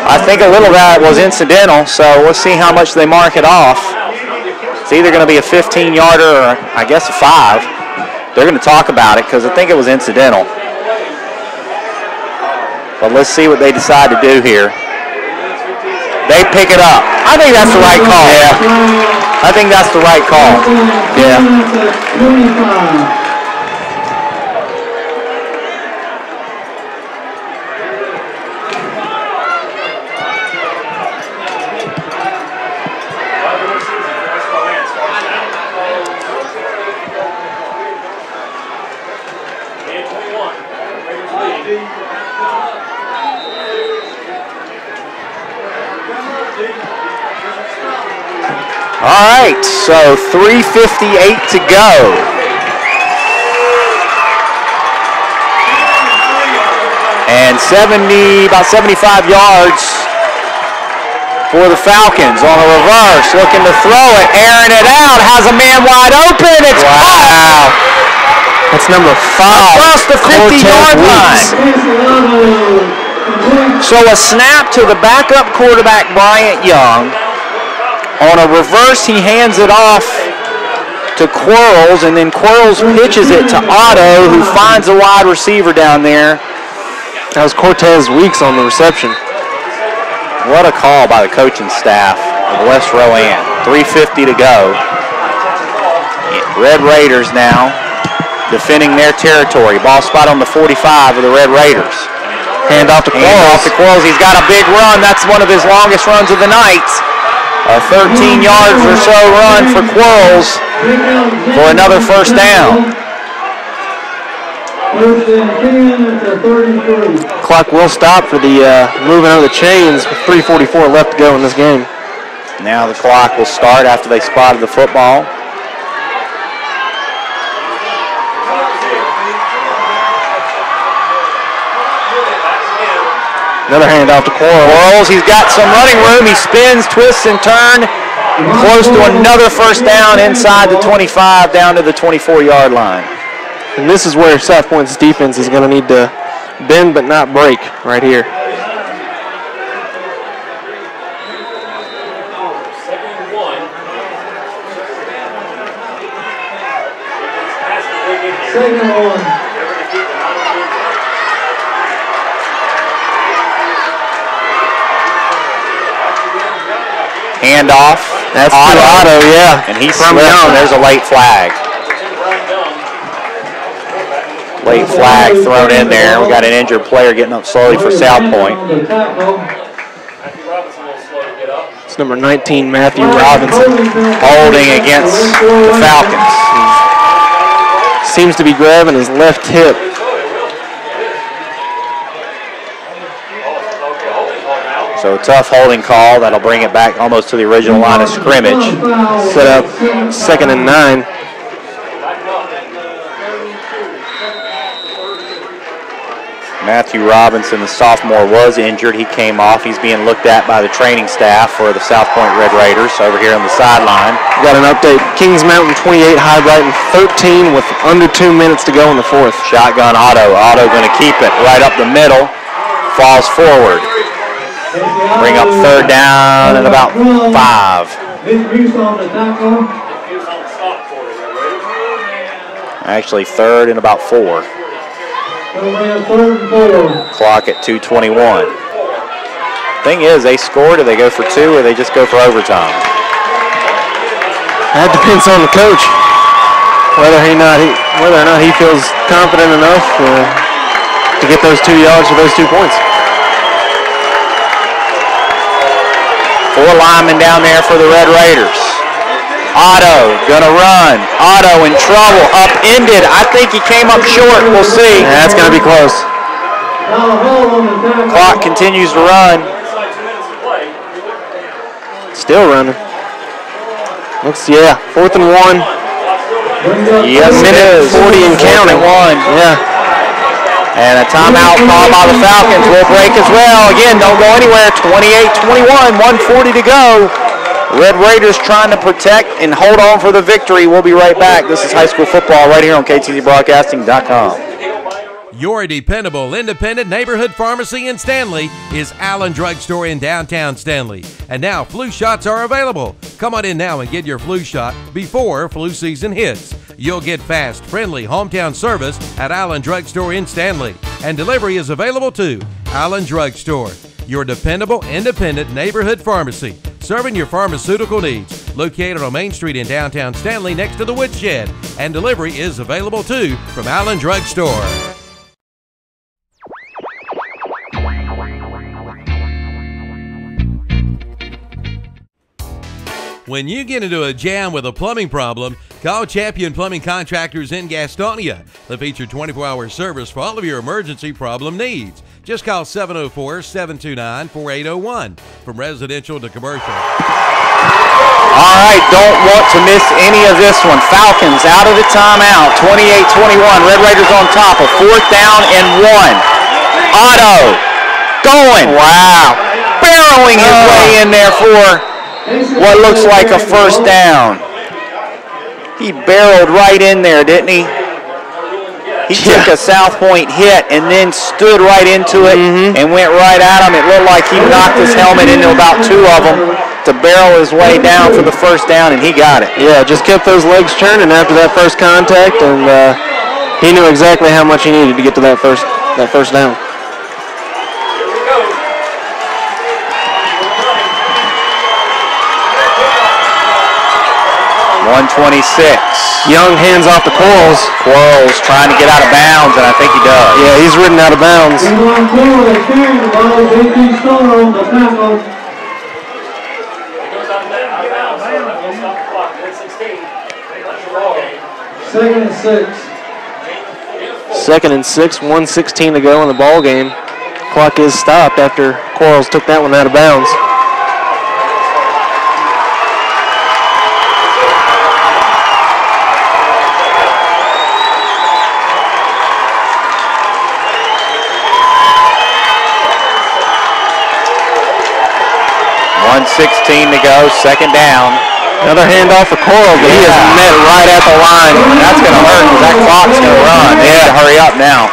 I think a little of that was incidental, so we'll see how much they mark it off. It's either going to be a 15-yarder or, I guess, a 5. They're going to talk about it because I think it was incidental. But let's see what they decide to do here. They pick it up. I think that's the right call. Yeah. I think that's the right call. Yeah. All right, so 3:58 to go. And about 75 yards for the Falcons on a reverse, looking to throw it, airing it out, has a man wide open. It's caught.
That's number 5.
Across the 50-yard line. So a snap to the backup quarterback, Bryant Young. On a reverse, he hands it off to Quarles, and then Quarles pitches it to Otto, who finds a wide receiver down there.
That was Cortez Weeks on the reception.
What a call by the coaching staff of West Rowan. 3:50 to go. Red Raiders now defending their territory. Ball spot on the 45 of the Red Raiders.
Hand off to Quarles.
He's got a big run. That's one of his longest runs of the night. A 13 yards or so run for Quarles for another first down.
Clock will stop for the moving of the chains with 3:44 left to go in this game.
Now the clock will start after they spotted the football.
Another handoff to
Quarles. He's got some running room. He spins, twists, and turns. Close to another first down inside the 25, down to the 24-yard line.
And this is where South Point's defense is going to need to bend but not break right here.
Second one.
Handoff.
That's Otto, yeah.
And he's from Young. There's a late flag. Late flag thrown in there. We got an injured player getting up slowly for South Point.
It's number 19, Matthew Robinson.
Holding against the Falcons.
He seems to be grabbing his left hip.
So tough holding call. That'll bring it back almost to the original line of scrimmage.
Set up 2nd and 9.
Matthew Robinson, the sophomore, was injured. He came off. He's being looked at by the training staff for the South Point Red Raiders over here on the sideline.
Got an update. Kings Mountain 28, High Brighton 13 with under 2 minutes to go in the 4th.
Shotgun Otto. Otto going to keep it right up the middle. Falls forward. Bring up third down and about 5. Actually, third and about 4. Clock at 2:21. Thing is, they score, do they go for 2 or they just go for overtime?
That depends on the coach. Whether or not he feels confident enough to get those 2 yards for those 2 points.
4 linemen down there for the Red Raiders. Otto gonna run. Otto in trouble. Upended. I think he came up short. We'll see.
Yeah, that's gonna be close.
Clock continues to run.
Still running. Looks, yeah, 4th and 1.
Yes, it is.
40 and counting.
1.
Yeah.
And a timeout called by the Falcons will break as well. Again, don't go anywhere. 28-21, 1:40 to go. Red Raiders trying to protect and hold on for the victory. We'll be right back. This is high school football right here on KTZBroadcasting.com.
Your dependable independent neighborhood pharmacy in Stanley is Allen Drug Store in downtown Stanley. And now flu shots are available. Come on in now and get your flu shot before flu season hits. You'll get fast, friendly hometown service at Allen Drug Store in Stanley. And delivery is available too. Allen Drug Store, your dependable independent neighborhood pharmacy, serving your pharmaceutical needs. Located on Main Street in downtown Stanley next to the Woodshed. And delivery is available too from Allen Drug Store. When you get into a jam with a plumbing problem, call Champion Plumbing Contractors in Gastonia. They feature 24-hour service for all of your emergency problem needs. Just call 704-729-4801. From residential to commercial.
All right, don't want to miss any of this one. Falcons out of the timeout, 28-21. Red Raiders on top, a 4th down and 1. Otto going. Wow. Barreling his way in there for what looks like a 1st down. He barreled right in there, didn't he? He took a South Point hit and then stood right into it and went right at him. It looked like he knocked his helmet into about 2 of them to barrel his way down for the 1st down, and he got it.
Yeah, just kept those legs churning after that first contact, and he knew exactly how much he needed to get to that first down.
126.
Young hands off the Quarles.
Quarles trying to get out of bounds, and I think he does.
Yeah, he's ridden out of bounds.
Second and 6.
2nd and 6, 1:16 to go in the ball game. Clock is stopped after Quarles took that one out of bounds.
.16 to go, 2nd down.
Another handoff for Quarles, but he is met right at the line.
That's going to hurt because that clock's going to run. They need to hurry up now.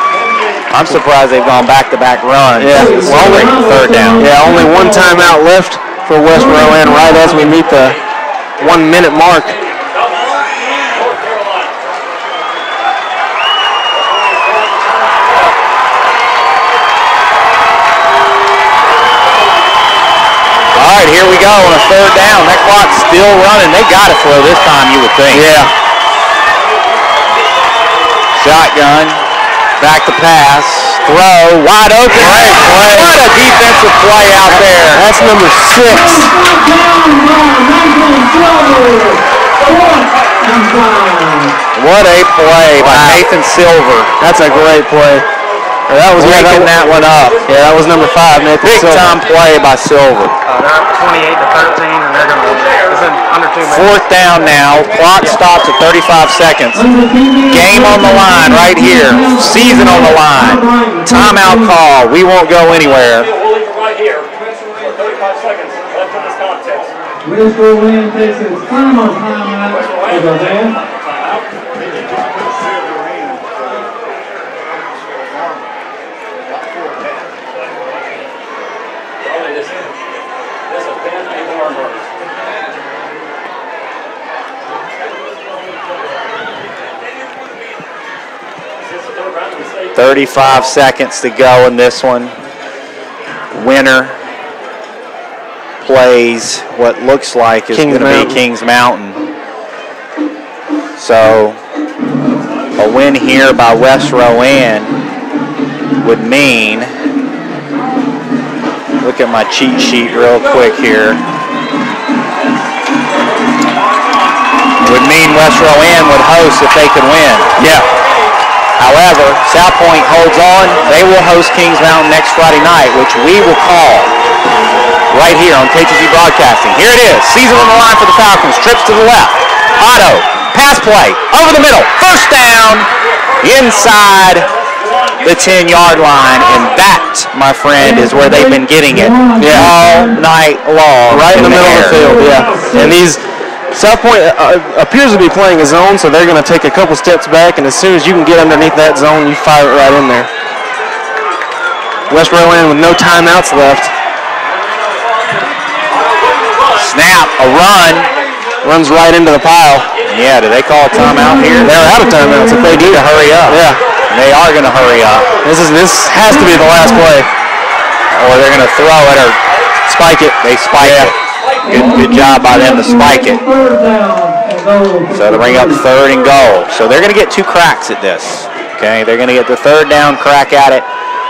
I'm surprised they've gone back-to-back runs.
Yeah,
only 3rd down.
Yeah, only 1 timeout left for West Rowan right as we meet the 1-minute mark.
All right, here we go on a 3rd down. That clock's still running. They got to throw this time, you would think.
Yeah.
Shotgun. Back to pass. Throw. Wide open.
Great play.
What a defensive play out there.
That's number 6.
What a play by Nathan Silver.
That's a great play. That was
breaking that one up.
Yeah, that was number 5, Nathan Silver.
Big time play by Silver.
They're up 28-13, and they're going to win. It's under 2 minutes.
4th down now. Clock stops at 35 seconds. Game on the line right here. Season on the line. Timeout call. We won't go anywhere.
We'll leave it right here for 35 seconds left in this contest.
West Rowan takes its final timeout with a man.
This is Ben A. Barber.
35 seconds to go in this one. Winner plays what looks like is going to be Kings Mountain. So a win here by West Rowan would mean, look at my cheat sheet real quick here, would mean West Rowan would host if they could win.
Yeah.
However, South Point holds on. They will host Kings Mountain next Friday night, which we will call right here on KTC Broadcasting. Here it is. Season on the line for the Falcons. Trips to the left. Otto. Pass play. Over the middle. 1st down. Inside the 10-yard line. And that, my friend, is where they've been getting it all night long.
Right in the middle of the field, yeah. And these South Point appears to be playing a zone, so they're going to take a couple steps back, and as soon as you can get underneath that zone, you fire it right in there. West Rowan with no timeouts left.
Snap, a run.
Runs right into the pile.
Yeah, do they call a timeout here?
They're out of timeouts if they do.
To hurry up.
Yeah.
They are going to hurry up.
This has to be the last play.
Or they're going to throw it or spike it. They spike it. Good job by them to spike it. So to bring up 3rd and goal. So they're going to get 2 cracks at this. Okay, they're going to get the 3rd down crack at it.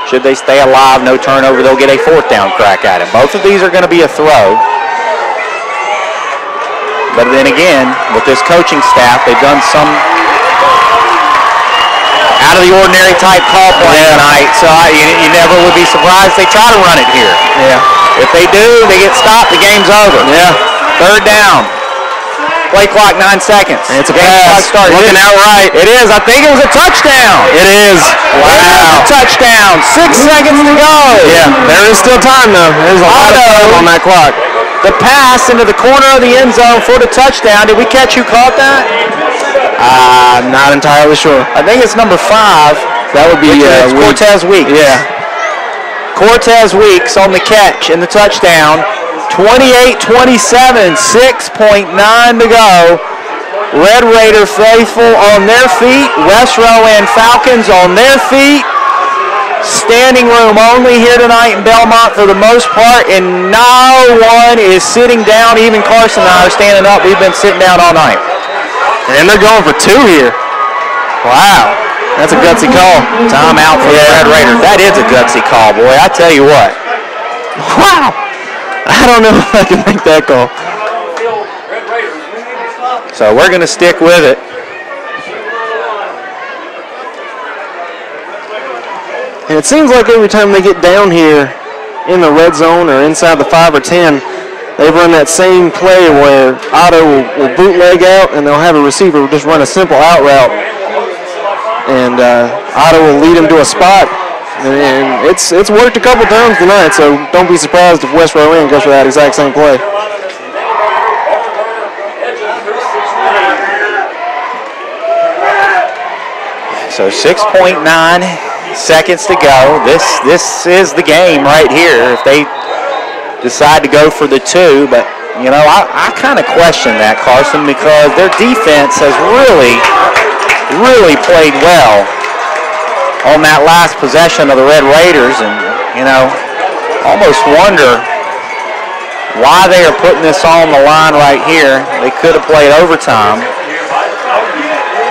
Should they stay alive, no turnover, they'll get a 4th down crack at it. Both of these are going to be a throw. But then again, with this coaching staff, they've done some out of the ordinary type call play tonight. So you never would be surprised they try to run it here.
Yeah.
If they do, they get stopped, the game's over.
Yeah.
3rd down. Play clock 9 seconds.
And it's a pass. Looking out right.
It is. I think it was a touchdown.
It is.
Wow. It is a touchdown. 6 seconds to go.
Yeah, there is still time, though. There's a lot of time on that clock.
The pass into the corner of the end zone for the touchdown. Did we catch who caught that?
I'm not entirely sure.
I think it's number 5.
That would be
Cortez Weeks.
Yeah.
Cortez Weeks on the catch in the touchdown. 28-27, 6.9 to go. Red Raider faithful on their feet. West Rowan Falcons on their feet. Standing room only here tonight in Belmont for the most part, and no one is sitting down. Even Carson and I are standing up. We've been sitting down all night.
And they're going for 2 here. Wow. That's a gutsy call.
Timeout for the Red Raiders. That is a gutsy call, boy. I tell you what.
Wow. I don't know if I can make that call.
So we're going to stick with it.
And it seems like every time they get down here in the red zone or inside the 5 or 10, they run that same play where Otto will bootleg out and they'll have a receiver just run a simple out route. And Otto will lead him to a spot. And it's worked a couple times tonight, so don't be surprised if West Rowan goes for that exact same play.
So 6.9 seconds to go. This is the game right here if they decide to go for the 2. But, you know, I kind of question that, Carson, because their defense has really played well on that last possession of the Red Raiders, and, you know, almost wonder why they are putting this on the line right here. They could have played overtime.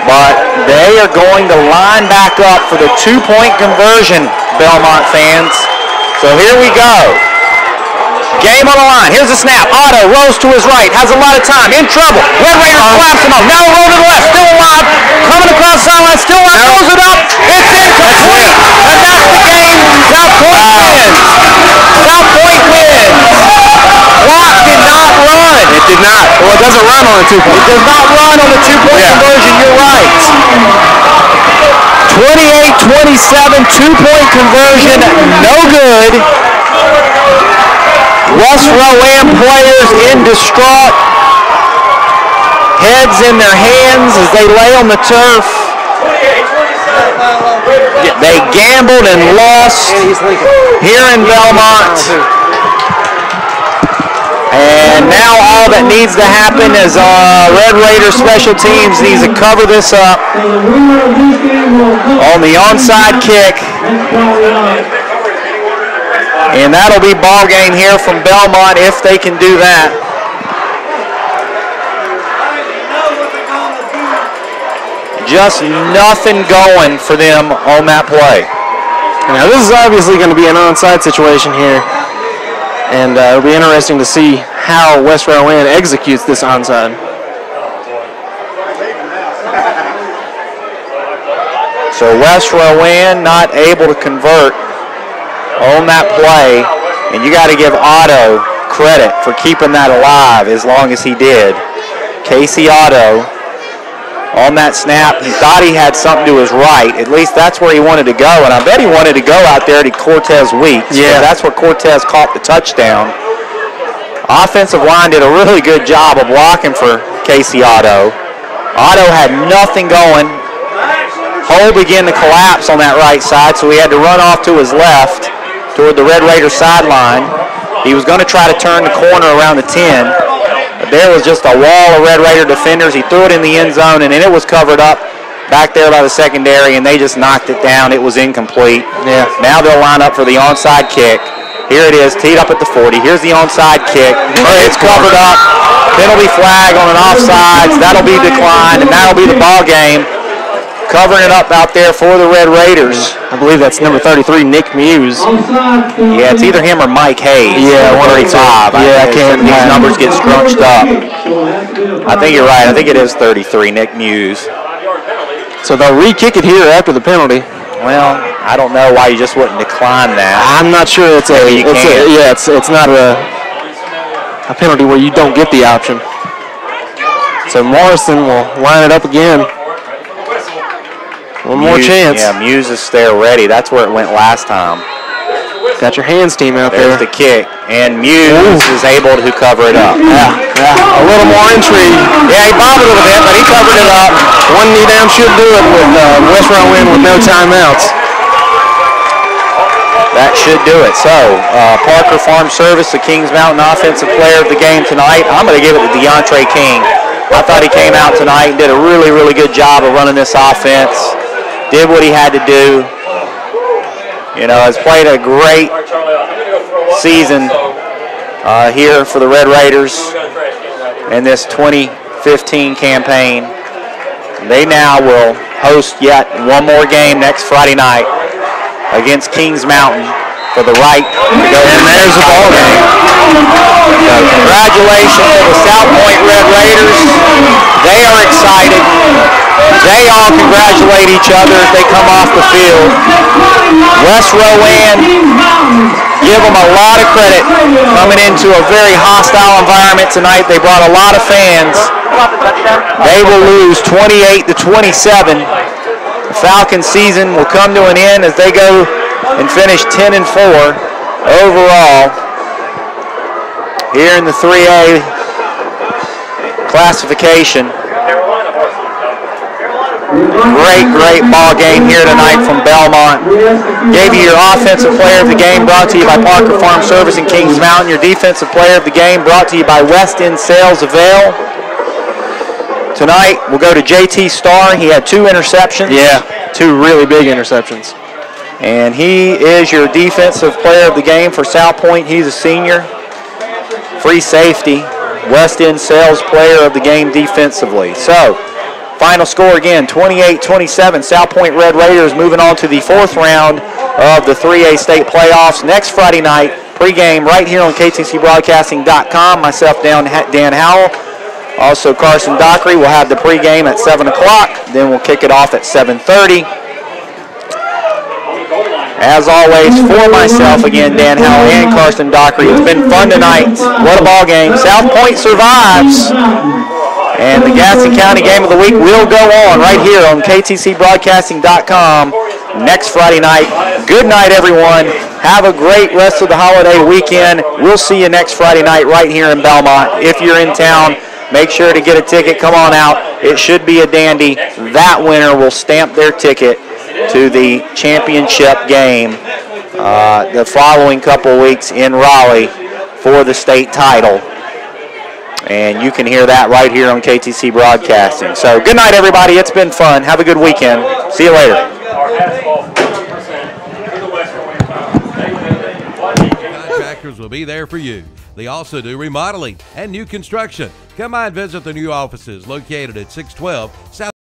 But they are going to line back up for the 2-point conversion, Belmont fans. So here we go. Game on the line. Here's the snap. Otto rolls to his right. Has a lot of time. In trouble. Red Raiders collapse him up. Now roll to the left. Still alive. Coming across the sideline. Still alive. Throws it up. It's incomplete. And that's the game. South Point wins. South Point wins. Clock did not run.
It did not. Well, it doesn't run on a 2-point.
It does not run on the 2-point conversion. You're right. 28-27, 2-point conversion. No good. West Rowan players in distraught. Heads in their hands as they lay on the turf. They gambled and lost here in Belmont. And now all that needs to happen is Red Raider special teams needs to cover this up on the onside kick. And that'll be ball game here from Belmont if they can do that. Just nothing going for them on that play.
Now this is obviously going to be an onside situation here. And it'll be interesting to see how West Rowan executes this onside.
So West Rowan not able to convert on that play, and you got to give Otto credit for keeping that alive as long as he did. Casey Otto on that snap, he thought he had something to his right. At least that's where he wanted to go, and I bet he wanted to go out there to Cortez Weeks. Yeah, that's where Cortez caught the touchdown. Offensive line did a really good job of blocking for Casey Otto. Otto had nothing going. Hole began to collapse on that right side, so he had to run off to his left toward the Red Raider sideline. He was going to try to turn the corner around the 10. But there was just a wall of Red Raider defenders. He threw it in the end zone, and then it was covered up back there by the secondary, and they just knocked it down. It was incomplete. Yeah. Now they'll line up for the onside kick. Here it is, teed up at the 40. Here's the onside kick. It's covered up. Penalty flag on an offsides. That'll be declined, and that'll be the ball game. Covering it up out there for the Red Raiders.
I believe that's number 33, Nick Muse.
Yeah, it's either him or Mike Hayes.
Yeah, 135.
Yeah, I can't. These numbers get scrunched up. I think you're right. I think it is 33, Nick Muse.
So they'll re-kick it here after the penalty.
Well, I don't know why you just wouldn't decline that.
I'm not sure it's not a penalty where you don't get the option. So Morrison will line it up again. One more chance.
Yeah, Muse is there ready. That's where it went last time.
Got your hands team out there.
There's the kick, and Muse is able to cover it up.
Yeah. A little more intrigue.
Yeah, he bobbed a little bit, but he covered it up.
One knee down should do it with West Rowan with no timeouts.
That should do it. So, Parker Farm Service, the Kings Mountain Offensive Player of the game tonight. I'm going to give it to DeAndre King. I thought he came out tonight and did a really, really good job of running this offense. Did what he had to do. You know, has played a great season here for the Red Raiders in this 2015 campaign. They now will host yet one more game next Friday night against Kings Mountain for the right to go. And there's the ball game. So congratulations to the South Point Red Raiders. They are excited. They all congratulate each other as they come off the field. West Rowan, give them a lot of credit coming into a very hostile environment tonight. They brought a lot of fans. They will lose 28-27. The Falcons season will come to an end as they go and finish 10-4 overall here in the 3A classification. Great ball game here tonight from Belmont. Gave you your offensive player of the game, brought to you by Parker Farm Service in Kings Mountain. Your defensive player of the game, brought to you by West End Sales of Vail. Tonight, we'll go to JT Starr. He had 2 interceptions.
Yeah, 2 really big interceptions.
And he is your defensive player of the game for South Point. He's a senior. Free safety. West End Sales player of the game defensively. So, final score again, 28-27. South Point Red Raiders moving on to the 4th round of the 3A state playoffs next Friday night. Pregame right here on ktcbroadcasting.com. Myself, Dan Howell. Also, Carson Dockery will have the pregame at 7 o'clock. Then we'll kick it off at 7:30. As always, for myself, again, Dan Howell and Carson Dockery, it's been fun tonight. What a ball game. South Point survives. And the Gaston County Game of the Week will go on right here on ktcbroadcasting.com next Friday night. Good night, everyone. Have a great rest of the holiday weekend. We'll see you next Friday night right here in Belmont. If you're in town, make sure to get a ticket. Come on out. It should be a dandy. That winner will stamp their ticket to the championship game the following couple weeks in Raleigh for the state title. And you can hear that right here on KTC Broadcasting. So good night, everybody. It's been fun. Have a good weekend. See you later.
Contractors will be there for you. They also do remodeling and new construction. Come by and visit the new offices located at 612 South